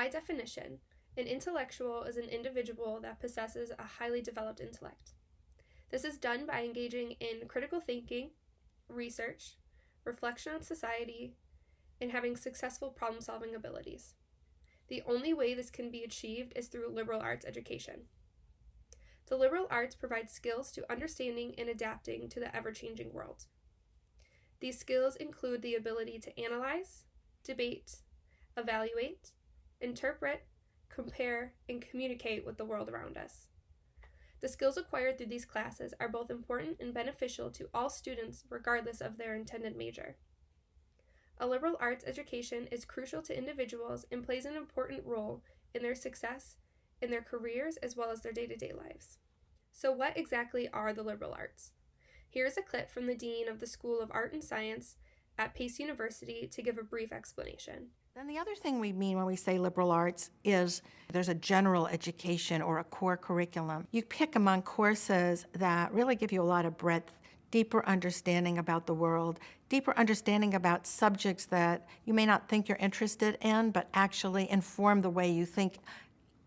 By definition, an intellectual is an individual that possesses a highly developed intellect. This is done by engaging in critical thinking, research, reflection on society, and having successful problem-solving abilities. The only way this can be achieved is through liberal arts education. The liberal arts provide skills to understanding and adapting to the ever-changing world. These skills include the ability to analyze, debate, evaluate, interpret, compare, and communicate with the world around us. The skills acquired through these classes are both important and beneficial to all students regardless of their intended major. A liberal arts education is crucial to individuals and plays an important role in their success in their careers as well as their day-to-day lives. So what exactly are the liberal arts? Here's a clip from the Dean of the School of Art and Science at Pace University to give a brief explanation. Then the other thing we mean when we say liberal arts is there's a general education or a core curriculum. You pick among courses that really give you a lot of breadth, deeper understanding about the world, deeper understanding about subjects that you may not think you're interested in, but actually inform the way you think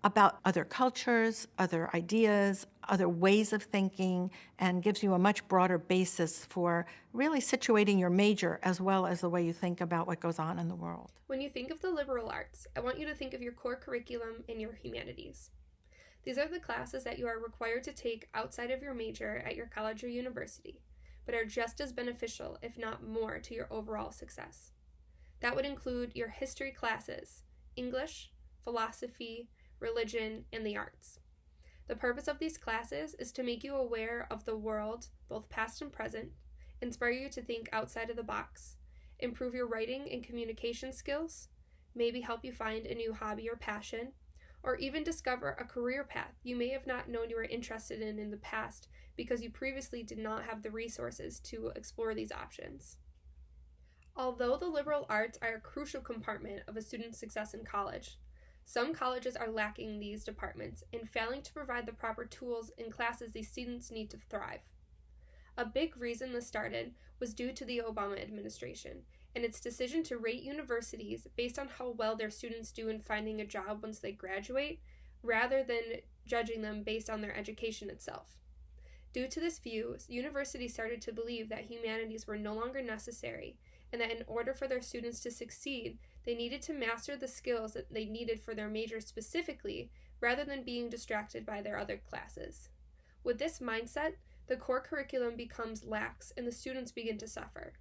about other cultures, other ideas, other ways of thinking, and gives you a much broader basis for really situating your major as well as the way you think about what goes on in the world. When you think of the liberal arts, I want you to think of your core curriculum and your humanities. These are the classes that you are required to take outside of your major at your college or university, but are just as beneficial, if not more, to your overall success. That would include your history classes, English, philosophy, religion, and the arts. The purpose of these classes is to make you aware of the world, both past and present, inspire you to think outside of the box, improve your writing and communication skills, maybe help you find a new hobby or passion, or even discover a career path you may have not known you were interested in the past because you previously did not have the resources to explore these options. Although the liberal arts are a crucial compartment of a student's success in college, some colleges are lacking these departments and failing to provide the proper tools and classes these students need to thrive. A big reason this started was due to the Obama administration and its decision to rate universities based on how well their students do in finding a job once they graduate, rather than judging them based on their education itself. Due to this view, universities started to believe that humanities were no longer necessary and that in order for their students to succeed, they needed to master the skills that they needed for their major specifically, rather than being distracted by their other classes. With this mindset, the core curriculum becomes lax and the students begin to suffer.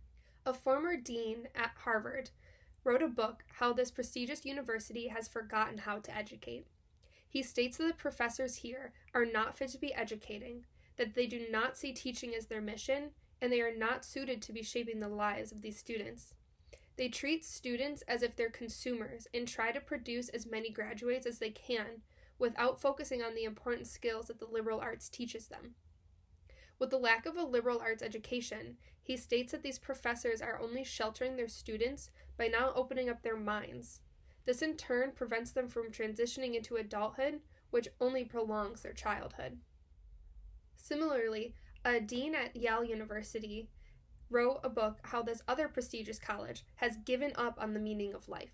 A former dean at Harvard wrote a book, How This Prestigious University Has Forgotten How to Educate. He states that the professors here are not fit to be educating, that they do not see teaching as their mission, and they are not suited to be shaping the lives of these students. They treat students as if they're consumers and try to produce as many graduates as they can without focusing on the important skills that the liberal arts teaches them. With the lack of a liberal arts education, he states that these professors are only sheltering their students by not opening up their minds. This in turn prevents them from transitioning into adulthood, which only prolongs their childhood. Similarly, a dean at Yale University wrote a book, How This Other Prestigious College Has Given Up on the Meaning of Life.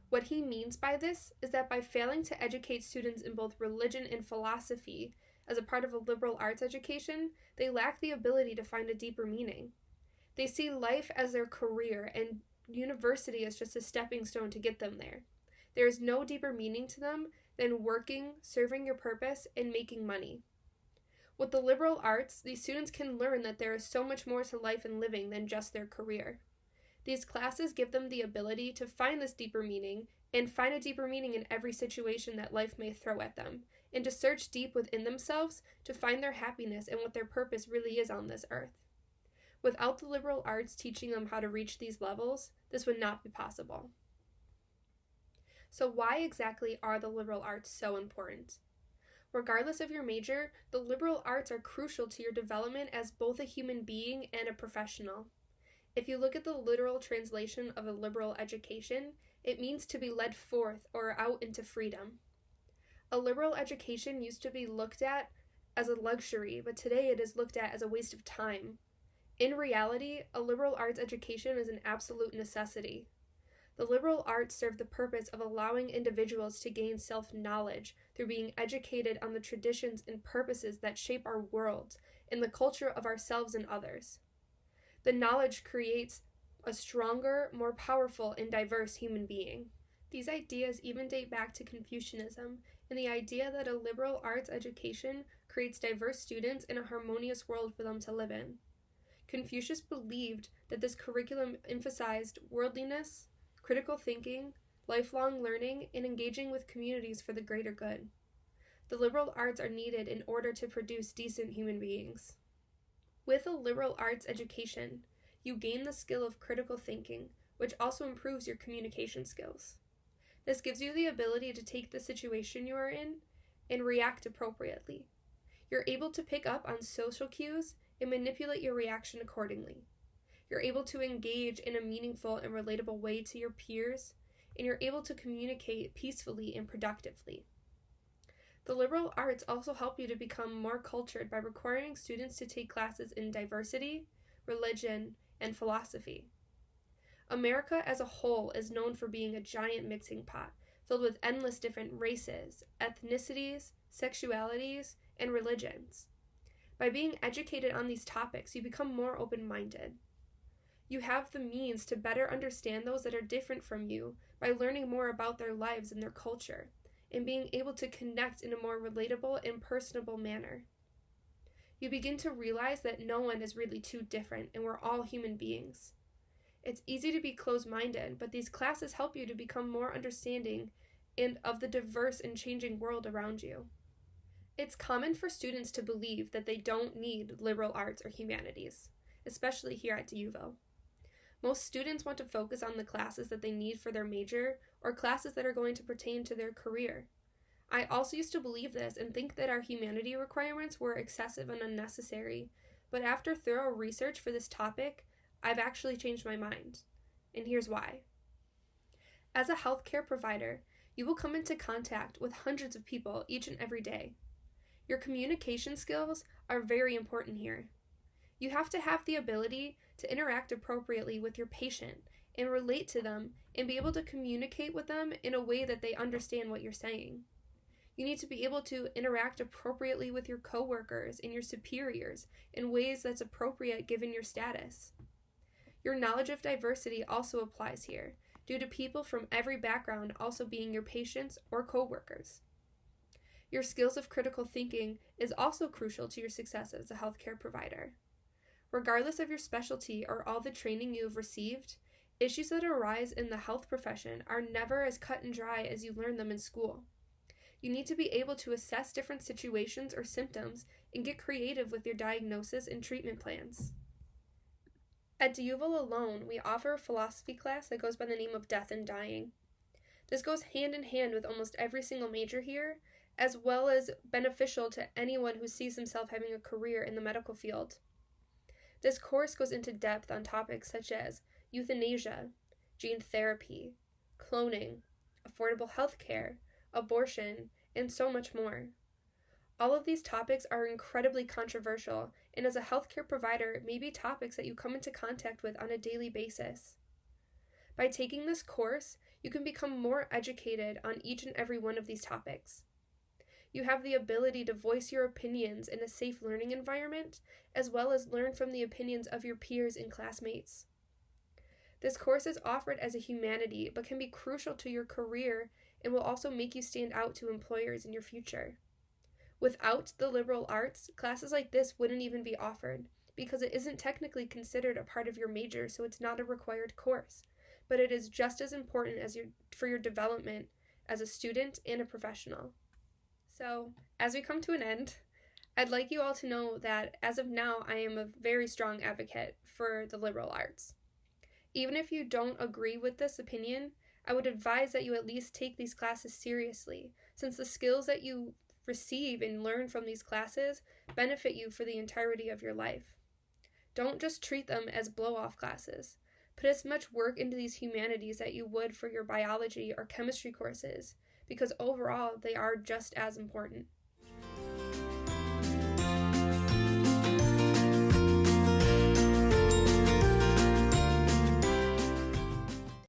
What he means by this is that by failing to educate students in both religion and philosophy as a part of a liberal arts education, they lack the ability to find a deeper meaning. They see life as their career, and university is just a stepping stone to get them there. There is no deeper meaning to them than working, serving your purpose, and making money. With the liberal arts, these students can learn that there is so much more to life and living than just their career. These classes give them the ability to find this deeper meaning and find a deeper meaning in every situation that life may throw at them, and to search deep within themselves to find their happiness and what their purpose really is on this earth. Without the liberal arts teaching them how to reach these levels, this would not be possible. So why exactly are the liberal arts so important? Regardless of your major, the liberal arts are crucial to your development as both a human being and a professional. If you look at the literal translation of a liberal education, it means to be led forth or out into freedom. A liberal education used to be looked at as a luxury, but today it is looked at as a waste of time. In reality, a liberal arts education is an absolute necessity. The liberal arts serve the purpose of allowing individuals to gain self-knowledge through being educated on the traditions and purposes that shape our world and the culture of ourselves and others. The knowledge creates a stronger, more powerful, and diverse human being. These ideas even date back to Confucianism and the idea that a liberal arts education creates diverse students in a harmonious world for them to live in. Confucius believed that this curriculum emphasized worldliness, critical thinking, lifelong learning, and engaging with communities for the greater good. The liberal arts are needed in order to produce decent human beings. With a liberal arts education, you gain the skill of critical thinking, which also improves your communication skills. This gives you the ability to take the situation you are in and react appropriately. You're able to pick up on social cues and manipulate your reaction accordingly. You're able to engage in a meaningful and relatable way to your peers, and you're able to communicate peacefully and productively. The liberal arts also help you to become more cultured by requiring students to take classes in diversity, religion, and philosophy. America as a whole is known for being a giant mixing pot, filled with endless different races, ethnicities, sexualities, and religions. By being educated on these topics, you become more open-minded. You have the means to better understand those that are different from you by learning more about their lives and their culture, and being able to connect in a more relatable and personable manner. You begin to realize that no one is really too different, and we're all human beings. It's easy to be closed-minded, but these classes help you to become more understanding and of the diverse and changing world around you. It's common for students to believe that they don't need liberal arts or humanities, especially here at DUville. Most students want to focus on the classes that they need for their major or classes that are going to pertain to their career. I also used to believe this and think that our humanity requirements were excessive and unnecessary, but after thorough research for this topic, I've actually changed my mind. And here's why. As a healthcare provider, you will come into contact with hundreds of people each and every day. Your communication skills are very important here. You have to have the ability to interact appropriately with your patient and relate to them and be able to communicate with them in a way that they understand what you're saying. You need to be able to interact appropriately with your coworkers and your superiors in ways that's appropriate given your status. Your knowledge of diversity also applies here, due to people from every background also being your patients or coworkers. Your skills of critical thinking is also crucial to your success as a healthcare provider. Regardless of your specialty or all the training you have received, issues that arise in the health profession are never as cut and dry as you learn them in school. You need to be able to assess different situations or symptoms and get creative with your diagnosis and treatment plans. At DUville alone, we offer a philosophy class that goes by the name of Death and Dying. This goes hand in hand with almost every single major here, as well as beneficial to anyone who sees himself having a career in the medical field. This course goes into depth on topics such as euthanasia, gene therapy, cloning, affordable health care, abortion, and so much more. All of these topics are incredibly controversial, and as a healthcare provider, may be topics that you come into contact with on a daily basis. By taking this course, you can become more educated on each and every one of these topics. You have the ability to voice your opinions in a safe learning environment, as well as learn from the opinions of your peers and classmates. This course is offered as a humanity, but can be crucial to your career and will also make you stand out to employers in your future. Without the liberal arts, classes like this wouldn't even be offered, because it isn't technically considered a part of your major, so it's not a required course, but it is just as important for your development as a student and a professional. So, as we come to an end, I'd like you all to know that as of now, I am a very strong advocate for the liberal arts. Even if you don't agree with this opinion, I would advise that you at least take these classes seriously, since the skills that you receive and learn from these classes benefit you for the entirety of your life. Don't just treat them as blow-off classes. Put as much work into these humanities that you would for your biology or chemistry courses, because overall they are just as important.